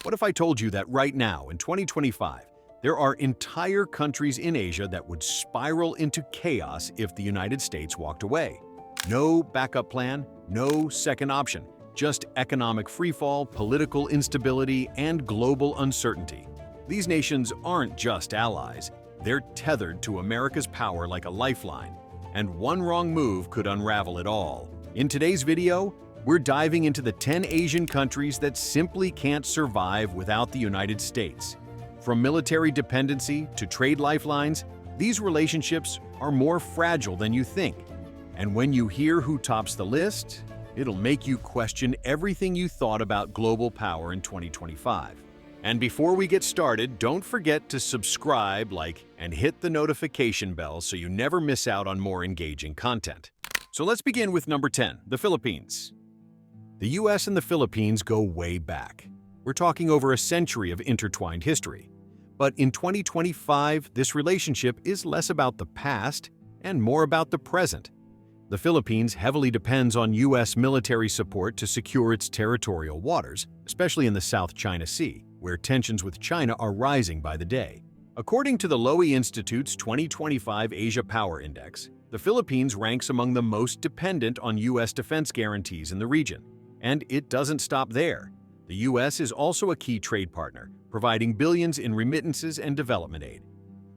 What if I told you that right now, in 2025, there are entire countries in Asia that would spiral into chaos if the United States walked away? No backup plan, no second option, just economic freefall, political instability, and global uncertainty. These nations aren't just allies, they're tethered to America's power like a lifeline, and one wrong move could unravel it all. In today's video, we're diving into the 10 Asian countries that simply can't survive without the United States. From military dependency to trade lifelines, these relationships are more fragile than you think. And when you hear who tops the list, it'll make you question everything you thought about global power in 2025. And before we get started, don't forget to subscribe, like, and hit the notification bell so you never miss out on more engaging content. So let's begin with number 10, the Philippines. The U.S. and the Philippines go way back. We're talking over a century of intertwined history. But in 2025, this relationship is less about the past and more about the present. The Philippines heavily depends on U.S. military support to secure its territorial waters, especially in the South China Sea, where tensions with China are rising by the day. According to the Lowy Institute's 2025 Asia Power Index, the Philippines ranks among the most dependent on U.S. defense guarantees in the region. And it doesn't stop there. The U.S. is also a key trade partner, providing billions in remittances and development aid.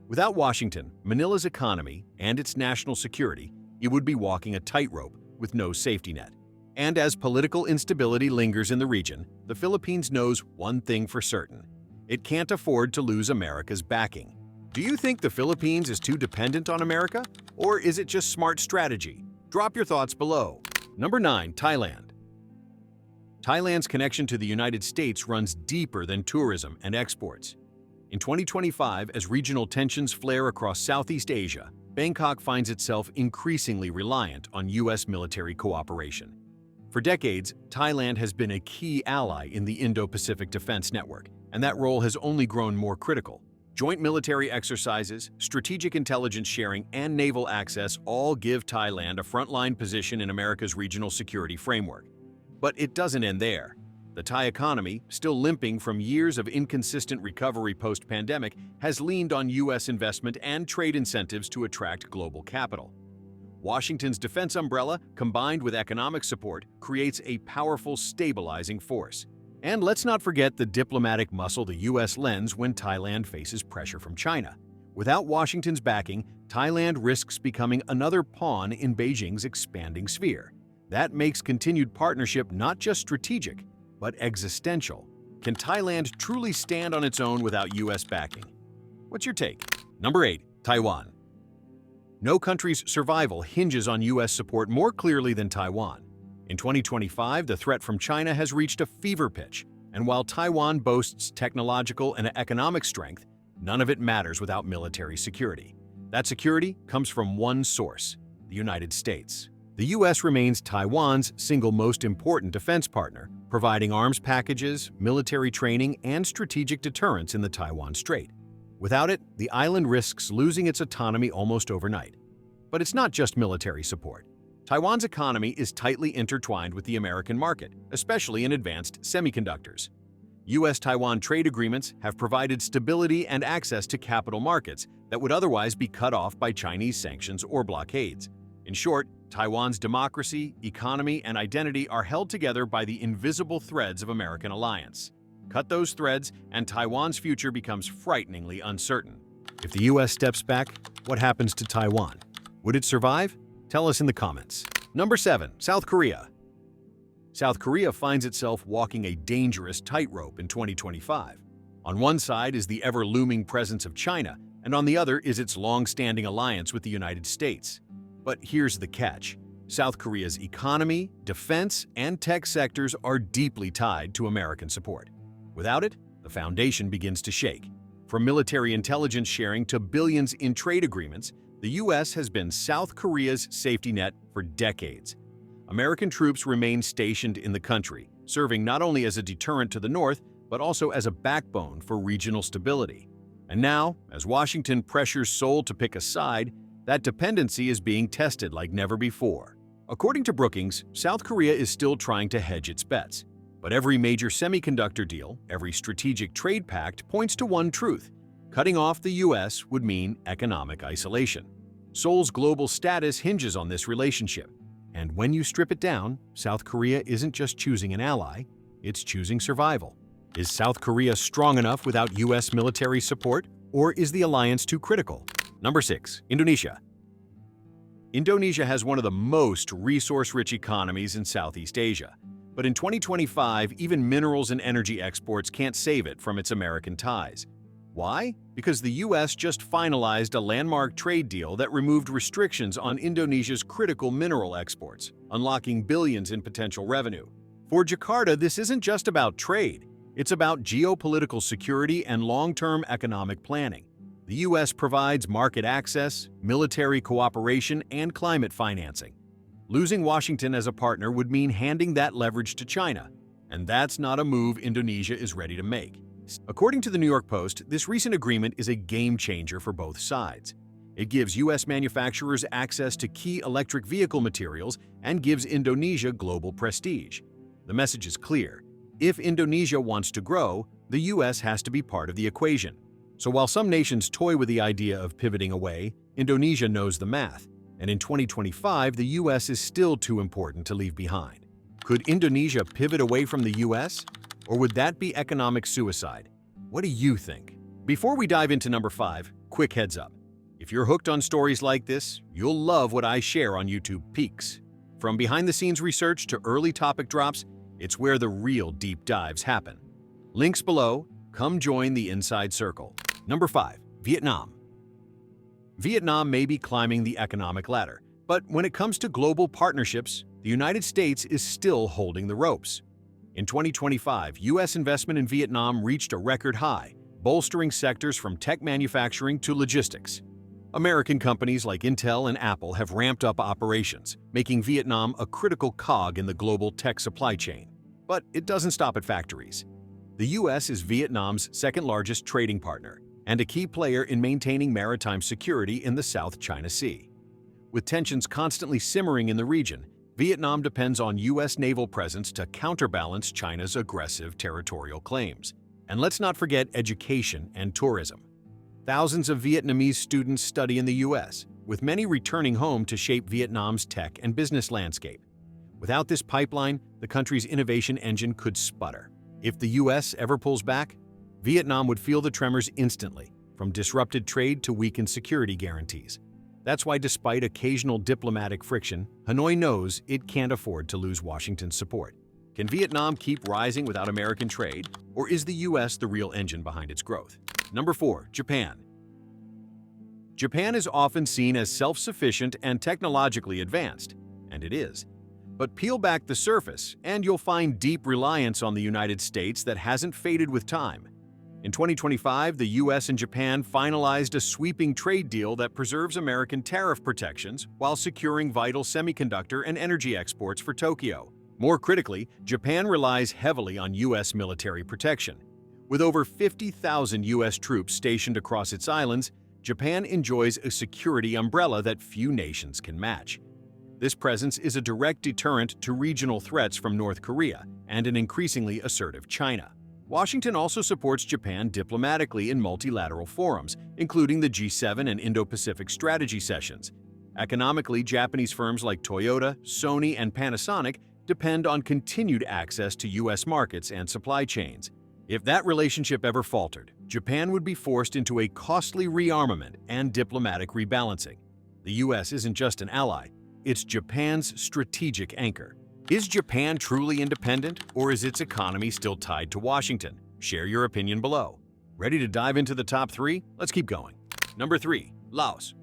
Without Washington, Manila's economy, and its national security, it would be walking a tightrope with no safety net. And as political instability lingers in the region, the Philippines knows one thing for certain: it can't afford to lose America's backing. Do you think the Philippines is too dependent on America? Or is it just smart strategy? Drop your thoughts below. Number 9, Thailand. Thailand's connection to the United States runs deeper than tourism and exports. In 2025, as regional tensions flare across Southeast Asia, Bangkok finds itself increasingly reliant on U.S. military cooperation. For decades, Thailand has been a key ally in the Indo-Pacific Defense Network, and that role has only grown more critical. Joint military exercises, strategic intelligence sharing, and naval access all give Thailand a frontline position in America's regional security framework. But it doesn't end there. The Thai economy, still limping from years of inconsistent recovery post-pandemic, has leaned on U.S. investment and trade incentives to attract global capital. Washington's defense umbrella, combined with economic support, creates a powerful stabilizing force. And let's not forget the diplomatic muscle the U.S. lends when Thailand faces pressure from China. Without Washington's backing, Thailand risks becoming another pawn in Beijing's expanding sphere. That makes continued partnership not just strategic, but existential. Can Thailand truly stand on its own without U.S. backing? What's your take? Number 8, Taiwan. No country's survival hinges on U.S. support more clearly than Taiwan. In 2025, the threat from China has reached a fever pitch, and while Taiwan boasts technological and economic strength, none of it matters without military security. That security comes from one source: the United States. The U.S. remains Taiwan's single most important defense partner, providing arms packages, military training, and strategic deterrence in the Taiwan Strait. Without it, the island risks losing its autonomy almost overnight. But it's not just military support. Taiwan's economy is tightly intertwined with the American market, especially in advanced semiconductors. U.S.-Taiwan trade agreements have provided stability and access to capital markets that would otherwise be cut off by Chinese sanctions or blockades. In short, Taiwan's democracy, economy, and identity are held together by the invisible threads of American alliance. Cut those threads, and Taiwan's future becomes frighteningly uncertain. If the U.S. steps back, what happens to Taiwan? Would it survive? Tell us in the comments. Number 7, South Korea. South Korea finds itself walking a dangerous tightrope in 2025. On one side is the ever-looming presence of China, and on the other is its long-standing alliance with the United States. But here's the catch: South Korea's economy, defense, and tech sectors are deeply tied to American support. Without it, the foundation begins to shake. From military intelligence sharing to billions in trade agreements, the U.S. has been South Korea's safety net for decades. American troops remain stationed in the country, serving not only as a deterrent to the north, but also as a backbone for regional stability. And now, as Washington pressures Seoul to pick a side, that dependency is being tested like never before. According to Brookings, South Korea is still trying to hedge its bets. But every major semiconductor deal, every strategic trade pact points to one truth: cutting off the U.S. would mean economic isolation. Seoul's global status hinges on this relationship. And when you strip it down, South Korea isn't just choosing an ally, it's choosing survival. Is South Korea strong enough without U.S. military support, or is the alliance too critical? Number 6. Indonesia. Indonesia has one of the most resource-rich economies in Southeast Asia. But in 2025, even minerals and energy exports can't save it from its American ties. Why? Because the U.S. just finalized a landmark trade deal that removed restrictions on Indonesia's critical mineral exports, unlocking billions in potential revenue. For Jakarta, this isn't just about trade. It's about geopolitical security and long-term economic planning. The U.S. provides market access, military cooperation, and climate financing. Losing Washington as a partner would mean handing that leverage to China, and that's not a move Indonesia is ready to make. According to the New York Post, this recent agreement is a game-changer for both sides. It gives U.S. manufacturers access to key electric vehicle materials and gives Indonesia global prestige. The message is clear: if Indonesia wants to grow, the U.S. has to be part of the equation. So while some nations toy with the idea of pivoting away, Indonesia knows the math, and in 2025, the U.S. is still too important to leave behind. Could Indonesia pivot away from the U.S.? Or would that be economic suicide? What do you think? Before we dive into number 5, quick heads up. If you're hooked on stories like this, you'll love what I share on YouTube Peaks. From behind-the-scenes research to early topic drops, it's where the real deep dives happen. Links below. Come join the Inside Circle. Number 5. Vietnam. Vietnam may be climbing the economic ladder, but when it comes to global partnerships, the United States is still holding the ropes. In 2025, U.S. investment in Vietnam reached a record high, bolstering sectors from tech manufacturing to logistics. American companies like Intel and Apple have ramped up operations, making Vietnam a critical cog in the global tech supply chain. But it doesn't stop at factories. The U.S. is Vietnam's second-largest trading partner and a key player in maintaining maritime security in the South China Sea. With tensions constantly simmering in the region, Vietnam depends on U.S. naval presence to counterbalance China's aggressive territorial claims. And let's not forget education and tourism. Thousands of Vietnamese students study in the U.S., with many returning home to shape Vietnam's tech and business landscape. Without this pipeline, the country's innovation engine could sputter. If the U.S. ever pulls back, Vietnam would feel the tremors instantly, from disrupted trade to weakened security guarantees. That's why, despite occasional diplomatic friction, Hanoi knows it can't afford to lose Washington's support. Can Vietnam keep rising without American trade, or is the U.S. the real engine behind its growth? Number 4. Japan. Japan is often seen as self-sufficient and technologically advanced, and it is. But peel back the surface, and you'll find deep reliance on the United States that hasn't faded with time. In 2025, the U.S. and Japan finalized a sweeping trade deal that preserves American tariff protections while securing vital semiconductor and energy exports for Tokyo. More critically, Japan relies heavily on U.S. military protection. With over 50,000 U.S. troops stationed across its islands, Japan enjoys a security umbrella that few nations can match. This presence is a direct deterrent to regional threats from North Korea and an increasingly assertive China. Washington also supports Japan diplomatically in multilateral forums, including the G7 and Indo-Pacific strategy sessions. Economically, Japanese firms like Toyota, Sony, and Panasonic depend on continued access to U.S. markets and supply chains. If that relationship ever faltered, Japan would be forced into a costly rearmament and diplomatic rebalancing. The U.S. isn't just an ally, it's Japan's strategic anchor. Is Japan truly independent, or is its economy still tied to Washington? Share your opinion below. Ready to dive into the top 3? Let's keep going. Number 3. Laos.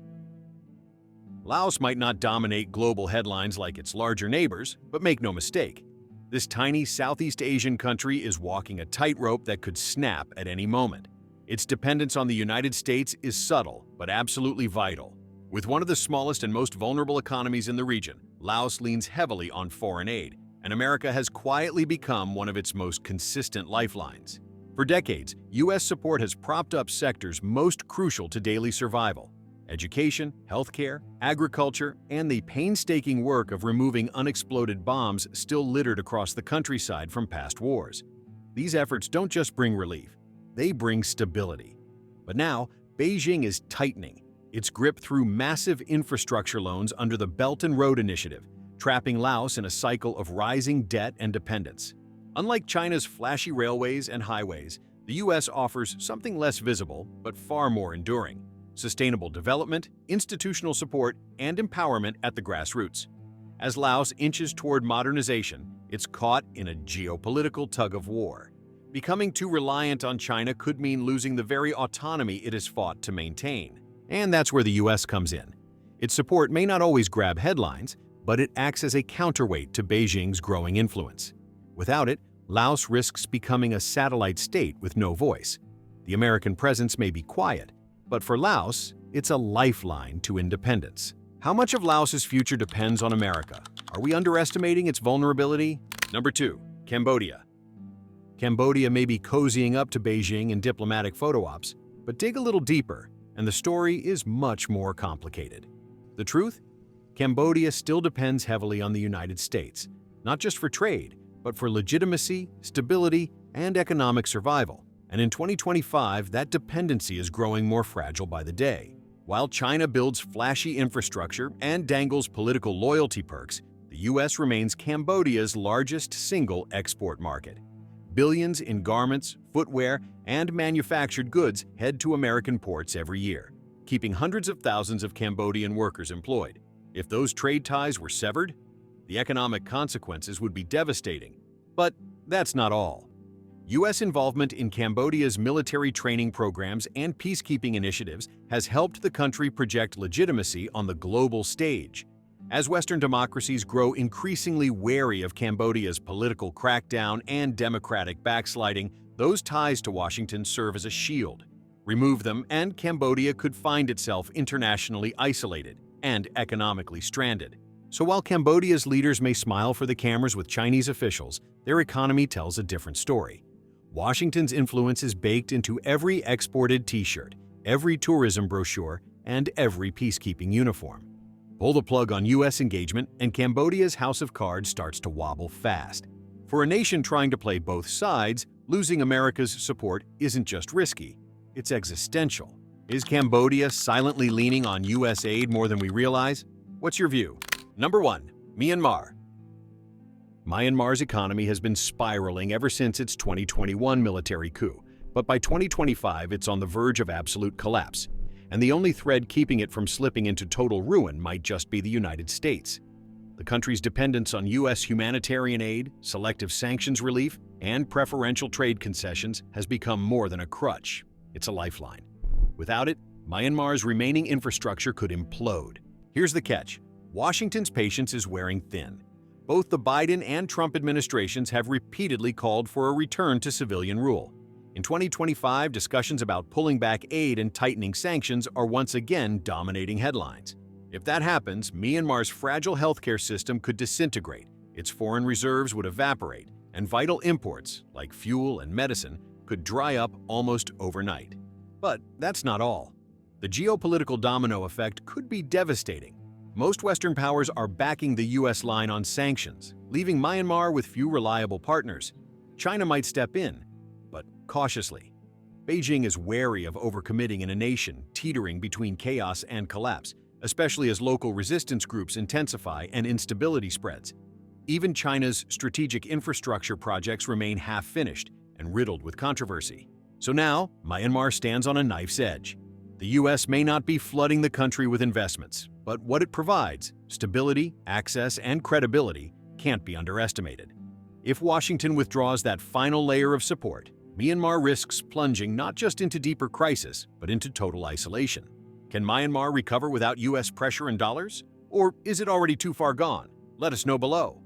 Laos might not dominate global headlines like its larger neighbors, but make no mistake, this tiny Southeast Asian country is walking a tightrope that could snap at any moment. Its dependence on the United States is subtle, but absolutely vital. With one of the smallest and most vulnerable economies in the region, Laos leans heavily on foreign aid, and America has quietly become one of its most consistent lifelines. For decades, U.S. support has propped up sectors most crucial to daily survival. Education, healthcare, agriculture, and the painstaking work of removing unexploded bombs still littered across the countryside from past wars. These efforts don't just bring relief, they bring stability. But now, Beijing is tightening its grip through massive infrastructure loans under the Belt and Road Initiative, trapping Laos in a cycle of rising debt and dependence. Unlike China's flashy railways and highways, the U.S. offers something less visible but far more enduring: sustainable development, institutional support, and empowerment at the grassroots. As Laos inches toward modernization, it's caught in a geopolitical tug-of-war. Becoming too reliant on China could mean losing the very autonomy it has fought to maintain. And that's where the U.S. comes in. Its support may not always grab headlines, but it acts as a counterweight to Beijing's growing influence. Without it, Laos risks becoming a satellite state with no voice. The American presence may be quiet, but for Laos, it's a lifeline to independence. How much of Laos's future depends on America? Are we underestimating its vulnerability? Number 2. Cambodia. Cambodia may be cozying up to Beijing in diplomatic photo ops, but dig a little deeper, and the story is much more complicated. The truth? Cambodia still depends heavily on the United States, not just for trade, but for legitimacy, stability, and economic survival. And in 2025, that dependency is growing more fragile by the day. While China builds flashy infrastructure and dangles political loyalty perks, the U.S. remains Cambodia's largest single export market. Billions in garments, footwear, and manufactured goods head to American ports every year, keeping hundreds of thousands of Cambodian workers employed. If those trade ties were severed, the economic consequences would be devastating. But that's not all. U.S. involvement in Cambodia's military training programs and peacekeeping initiatives has helped the country project legitimacy on the global stage. As Western democracies grow increasingly wary of Cambodia's political crackdown and democratic backsliding, those ties to Washington serve as a shield. Remove them, and Cambodia could find itself internationally isolated and economically stranded. So while Cambodia's leaders may smile for the cameras with Chinese officials, their economy tells a different story. Washington's influence is baked into every exported T-shirt, every tourism brochure, and every peacekeeping uniform. Pull the plug on U.S. engagement, and Cambodia's house of cards starts to wobble fast. For a nation trying to play both sides, losing America's support isn't just risky, it's existential. Is Cambodia silently leaning on U.S. aid more than we realize? What's your view? Number 1. Myanmar. Myanmar's economy has been spiraling ever since its 2021 military coup, but by 2025 it's on the verge of absolute collapse, and the only thread keeping it from slipping into total ruin might just be the United States. The country's dependence on U.S. humanitarian aid, selective sanctions relief, and preferential trade concessions has become more than a crutch. It's a lifeline. Without it, Myanmar's remaining infrastructure could implode. Here's the catch: Washington's patience is wearing thin. Both the Biden and Trump administrations have repeatedly called for a return to civilian rule. In 2025, discussions about pulling back aid and tightening sanctions are once again dominating headlines. If that happens, Myanmar's fragile healthcare system could disintegrate, its foreign reserves would evaporate, and vital imports, like fuel and medicine, could dry up almost overnight. But that's not all. The geopolitical domino effect could be devastating. Most Western powers are backing the U.S. line on sanctions, leaving Myanmar with few reliable partners. China might step in, but cautiously. Beijing is wary of overcommitting in a nation teetering between chaos and collapse, especially as local resistance groups intensify and instability spreads. Even China's strategic infrastructure projects remain half-finished and riddled with controversy. So now, Myanmar stands on a knife's edge. The U.S. may not be flooding the country with investments, but what it provides, stability, access, and credibility, can't be underestimated. If Washington withdraws that final layer of support, Myanmar risks plunging not just into deeper crisis, but into total isolation. Can Myanmar recover without U.S. pressure and dollars? Or is it already too far gone? Let us know below.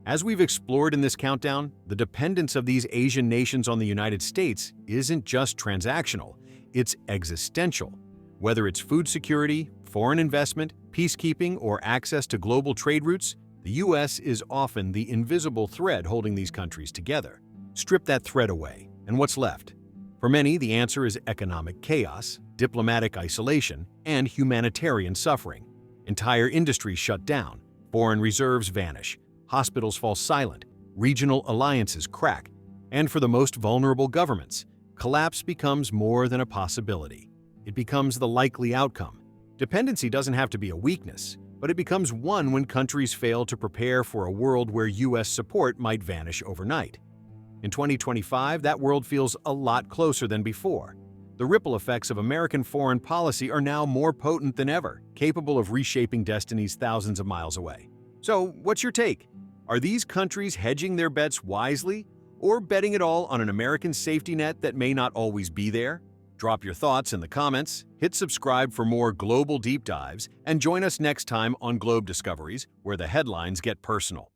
As we've explored in this countdown, the dependence of these Asian nations on the United States isn't just transactional, it's existential. Whether it's food security, foreign investment, peacekeeping, or access to global trade routes, the U.S. is often the invisible thread holding these countries together. Strip that thread away, and what's left? For many, the answer is economic chaos, diplomatic isolation, and humanitarian suffering. Entire industries shut down, foreign reserves vanish, hospitals fall silent, regional alliances crack, and for the most vulnerable governments, collapse becomes more than a possibility. It becomes the likely outcome. Dependency doesn't have to be a weakness, but it becomes one when countries fail to prepare for a world where U.S. support might vanish overnight. In 2025, that world feels a lot closer than before. The ripple effects of American foreign policy are now more potent than ever, capable of reshaping destinies thousands of miles away. So, what's your take? Are these countries hedging their bets wisely, or betting it all on an American safety net that may not always be there? Drop your thoughts in the comments, hit subscribe for more global deep dives, and join us next time on Globe Discoveries, where the headlines get personal.